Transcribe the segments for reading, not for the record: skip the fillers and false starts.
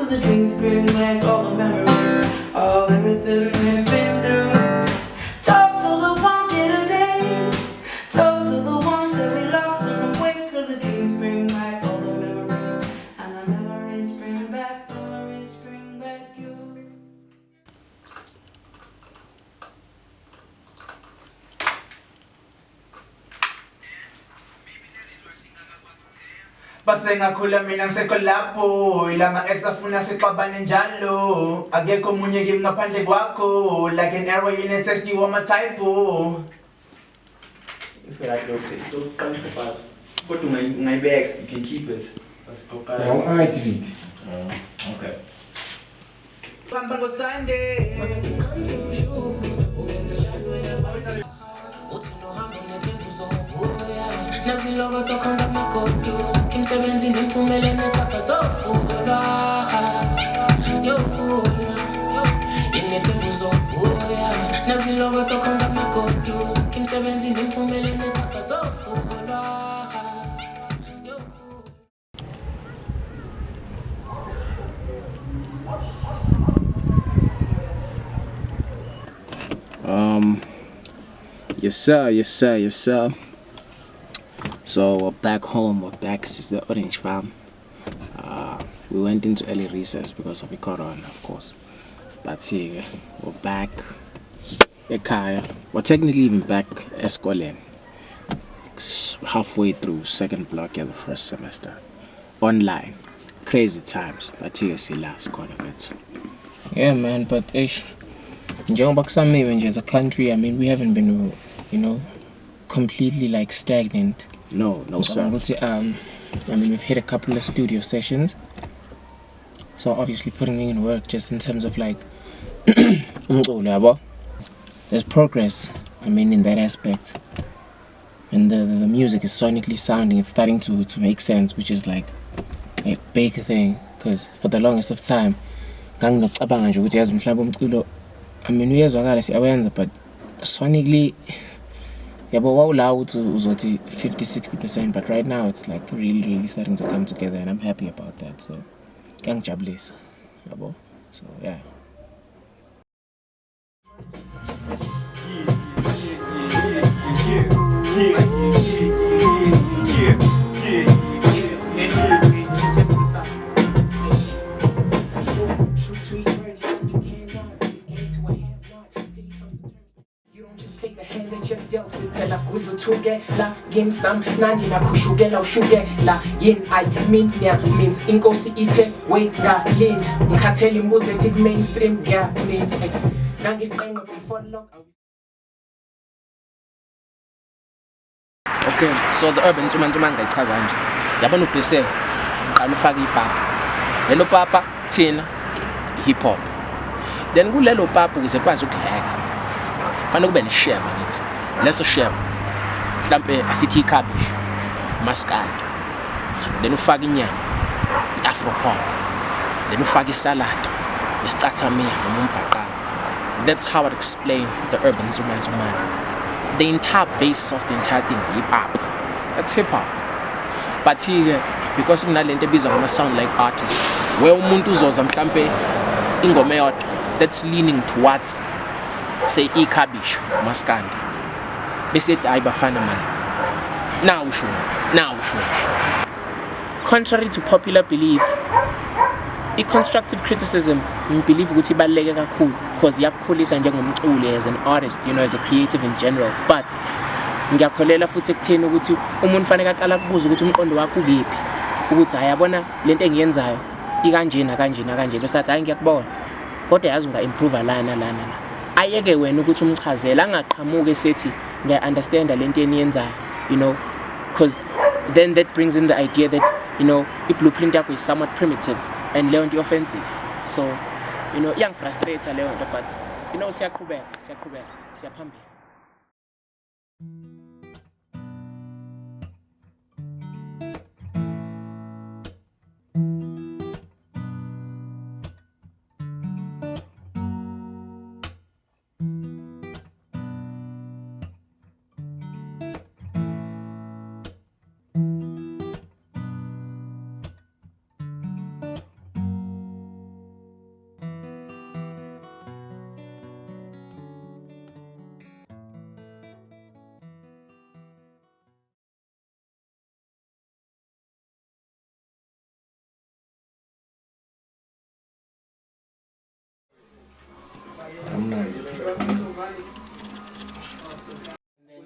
cause the dreams bring back all the memories of everything we've been through. Toast to the ones here today, toast to the ones that we lost on the way, cause the dreams bring back all the memories, and the memories bring back you. Basengakhula mina ngisekolapho ilama ex afuna sixabane njalo akekho munye kimi ngaphandle kwakho like an arrow in a text you want my type. If you like to say don't come apart but ungayibeka you can keep it No, I delete. okay. Nazilogo tokonza AmaGoduka kimsebenzini imphumela nethapha sofuna inethemba uzobuya nazilogo tokonza AmaGoduka kimsebenzini imphumela nethapha sofuna. Yes sir. So we're back home, we're back. This is the Orange Farm. We went into early recess because of the corona, of course. But here, we're back. We're technically even back Esqualen. Halfway through second block of the first semester. Online. Crazy times, but here's the last quarter of it. Yeah man, but as a country, I mean, we haven't been, completely like stagnant. No sir. I mean, we've hit a couple of studio sessions, so obviously putting in work just in terms of like there's progress, I mean, in that aspect, and the music is sonically sounding, it's starting to make sense, which is like a big thing, because for the longest of time I mean, but sonically yeah, but what allowed to 50-60%, but right now it's like really starting to come together, and I'm happy about that. So, gang jablis, so yeah. La game sam nandi na kushugela ushugela yin I mean means inkosi ithe wega lin ngikhathela imbuzo ethi mainstream yeah me ngangisiqenqa before lock. Okay, so the urban nsumantsuma ngayichaza nje yabona ubhese uqala ufaka ipapa lelo papa thina hip hop, then kulelo papa ukuze kwazi ukudleka fanele kube ne-share bakithi. Leso share mhlambe asithi cabbage, mascard, then ufaka inyama, i-afro pop, then ufaka isalad, isicathamia noma umbhaqanga. That's how I'd explain the urban zuman. The entire basis of the entire thing hip hop. That's hip hop. But here, because kunalento ebizwa ngama sound like artist, where umuntu uzoza mhlambe ingoma eyodwa that's leaning towards say i-cabbage, maskandi, bese hayi bafana man. Now sure. Contrary to popular belief, constructive criticism I believe ukuthi ibaluleke kakhulu because iyakukhulisa njengomculi as an artist, as a creative in general. But ngiyakholela futhi ekutheni ukuthi umuntu fanele aqala kubuza ukuthi umqondo wakho ukephi, ukuthi hayabona lento engiyenzayo ikanjena bese athi hayi ngiyakubona kodwa yazi unga-improve lana ayeke wena ukuthi umchazele angaqhamuke sethi ngiya-understanda lento eniyenzayo, because then that brings in the idea that i-blueprint yakho is somewhat primitive and leyo nto offensive. So iyangifrustrate leyo nto, but siyaqhubeka siyaphambili.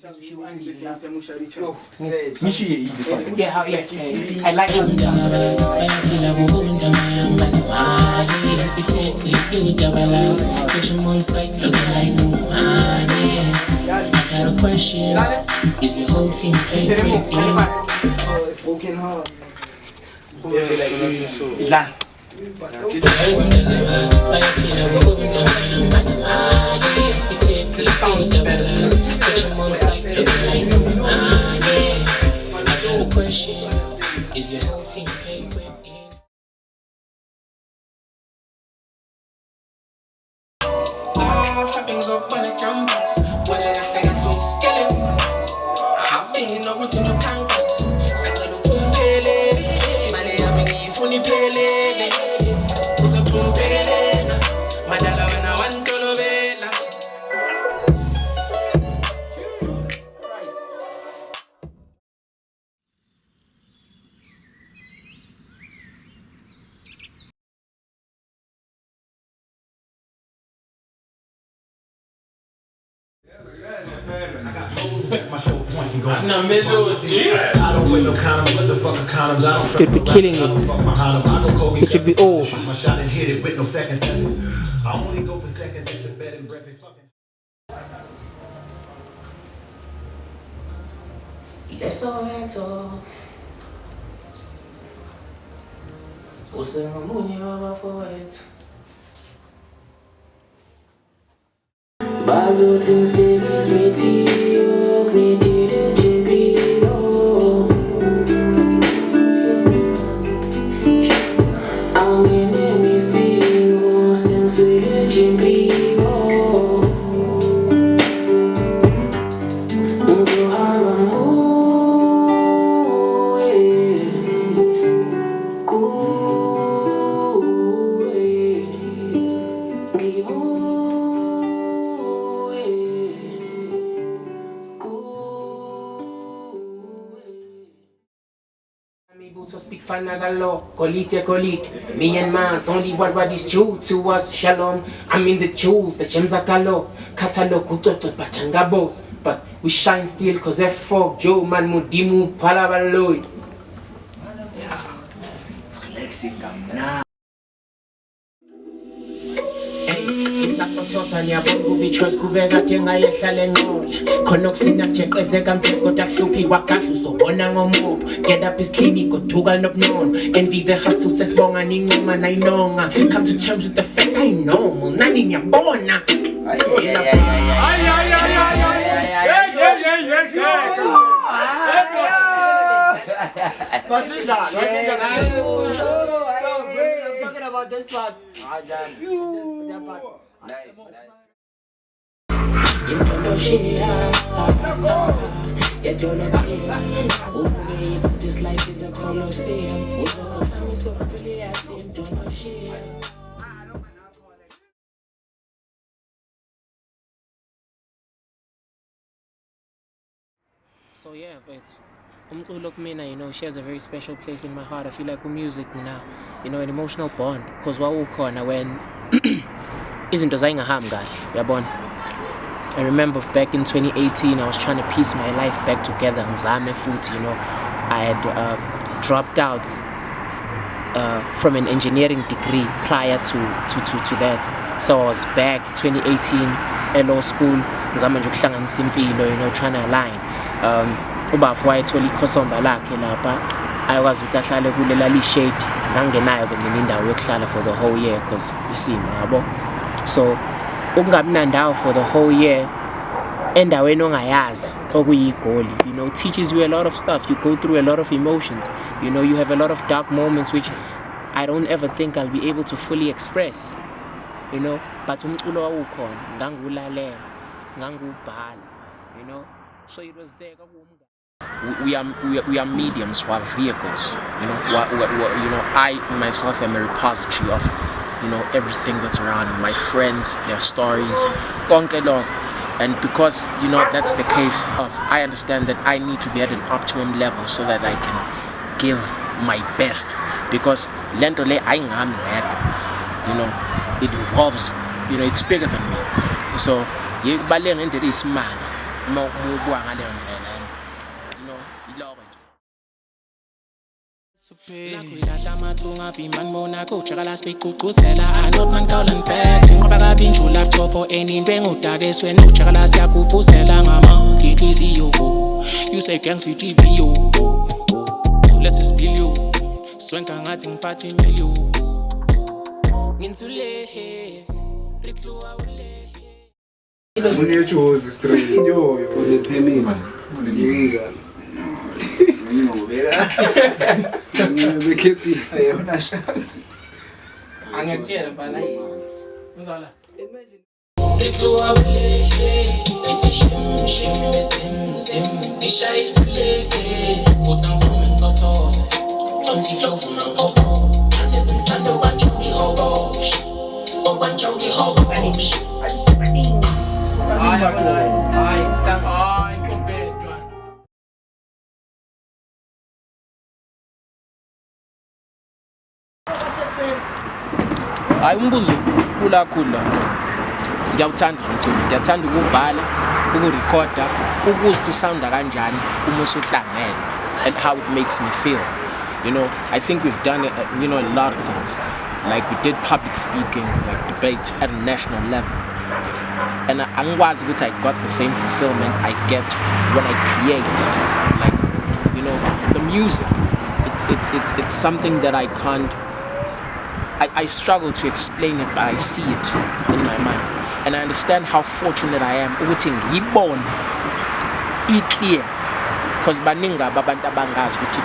I like it. Got a question. Is your whole team paid? Working hard. Is your whole team paid? Happens up on the jumpers. When I say it's me scaling. I've been in a routine of campus. Sakalo Pumpele. Male Amini Funi Pele. Usa Pumpele. Madala when I want to Lovela. You'd be killing it. It should be over. Lesoweto usengomunye wabafowethu bazothi ngisekizimithiyo kunedile nje impilo angene misimo senswele nje impilo ngizohamba to speak Fanagalo, Colite, me and man's only what is true to us, Shalom. I'm in the truth, the Chemzakalo, Katalo, Kutoto, Batangabo, but we shine still cause they fog Joe Man Mudimu Palabaloid. Yeah, it's Lexicam now. Isathothosanya bonke ubitrust kubeka thenga yehlala enqola khona kusinakjeqezeka mthetho kodwa kuhluphi kwagadla uzobona ngomobo get up is clinic goduka nobunono envy the hustle sesibonga nincoma nayinonga come to terms with the fact I normal nani ngiyabona I'm talking about this part. That part. You don't know shit, you don't know me. So this life is a colosseum. Cause I'm so really I don't know shit. So yeah, it's umculo kumina, you know, shares a very special place in my heart. I feel like music now, you know, an emotional bond. Cause wawukhona when izinto zaingahambi kahle, uyabona. I remember back in 2018, I was trying to piece my life back together. Ngizame futhi, you know, I had dropped out from an engineering degree prior to that. So I was back 2018 at law school. Ngizama nje ukuhlanganisa impilo, you know, trying to align. Ubafu wayethola ikhosomba lakhe lapha ayakwazi ukuthi ahlale kulela li-shade ngangenayo ke mina indawo yokuhlala for the whole year cause isimo yabo. So ukungabi nandawo for the whole year endaweni ongayazi okuyigoli, you know, teaches you a lot of stuff. You go through a lot of emotions, you know, you have a lot of dark moments which I don't ever think I'll be able to fully express, you know, but umculo wawukhona ngangiwulalela ngangiwubhala, you know. So it was there. We are mediums, we are vehicles, you know. You know, I myself am a repository of, you know, everything that's around me, my friends, their stories, and because, you know, that's the case of, I understand that I need to be at an optimum level so that I can give my best, because lento le ayingami ngedwa, you know, it involves, you know, it's bigger than me. So you baleng into this man Mubuka ngaleyo ndlela and you know iloko nje. Nakwilahla amathunga vimani bona kujaka sibigqugquzela anot man Colin Bags inqoba kabinju laptop enindwe engudakeswe nojaka siyakubhuzela ngama inhliziyo you say gang TV yo let's spill you swenka ngathi ngiphathe imilio nginsulehe litlu awulehe Unechozi straight yo Unephemile. Uyenzani? ngiyobera Bekepi. ayona shazi Angekela bala yini. Uzala. litlu awulehe ithi shim shim sim sim ishayizuleke utangiphume ngitothoze onti flow funa ngobo anezimthando kwanjongi hobo okwanjongi hobo Hayi yabona. Hayi hlanga. Hayi compare John. Hayi umbuzo kula khula. Ngiyawuthanda nje umculo. Ngiyathanda ukubhala, ukurecorda, ukuzwa sounda kanjani uma usuhlangene and how it makes me feel. You know, I think we've done you know a lot of things. Like we did public speaking, like debate at a national level. And angikwazi ukuthi I got the same fulfillment I get when I create. Like, you know, the music. It's something that I can't I struggle to explain it, but I see it in my mind. And I understand how fortunate I am ukuthi ngiyibone clear. Because baningi abantu abangazi ukuthi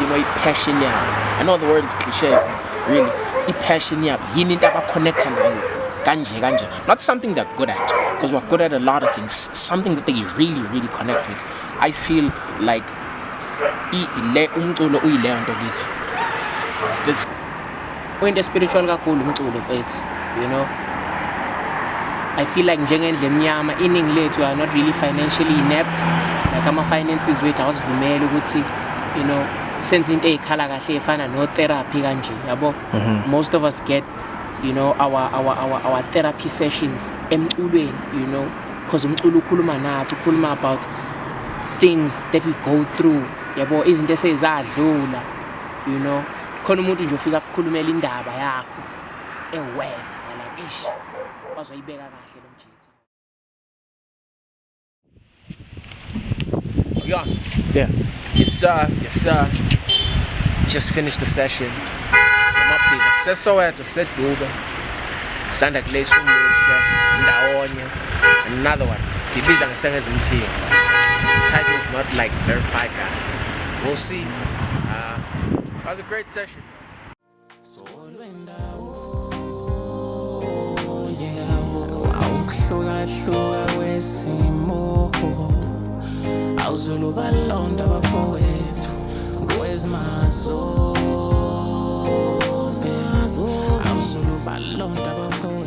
you know i-passion yabo. I know the word is cliche, but really i-passion yabo yini into abaconnecta nayo kanje. Not something they're good at, because we're good at a lot of things. Something that they really connect with. I feel like umculo uyileyo nto kithi. That's Into spiritual kakhulu umculo bethu, you know. I feel like njengendle emnyama iningi lethu are not really financially inept. Like ama finances wethu awasivumeli ukuthi you know senze into ezikhala kahle efana no therapy kanje yabo. Most of us get you know our therapy sessions emculweni, you know, because umculo ukhuluma nathi, ukhuluma about things that we go through yabo, izinto esezadlula, you know. Khona umuntu nje ufika ukukhulumela indaba yakho like ish wazoyibeka kahle lo mjitsi. yeah. Yes sir. Just finished the session. Amabhiza sesowethu seduka. Sanda kulesi umuhle ndawonye. Another one. Sibiza ngesengezimthiyo. The title is not like verified guys. We'll see. It was a great session. awuhluka wesimo awuzuluba londa bafowethu kwezimazombe awuzuluba londa bafowethu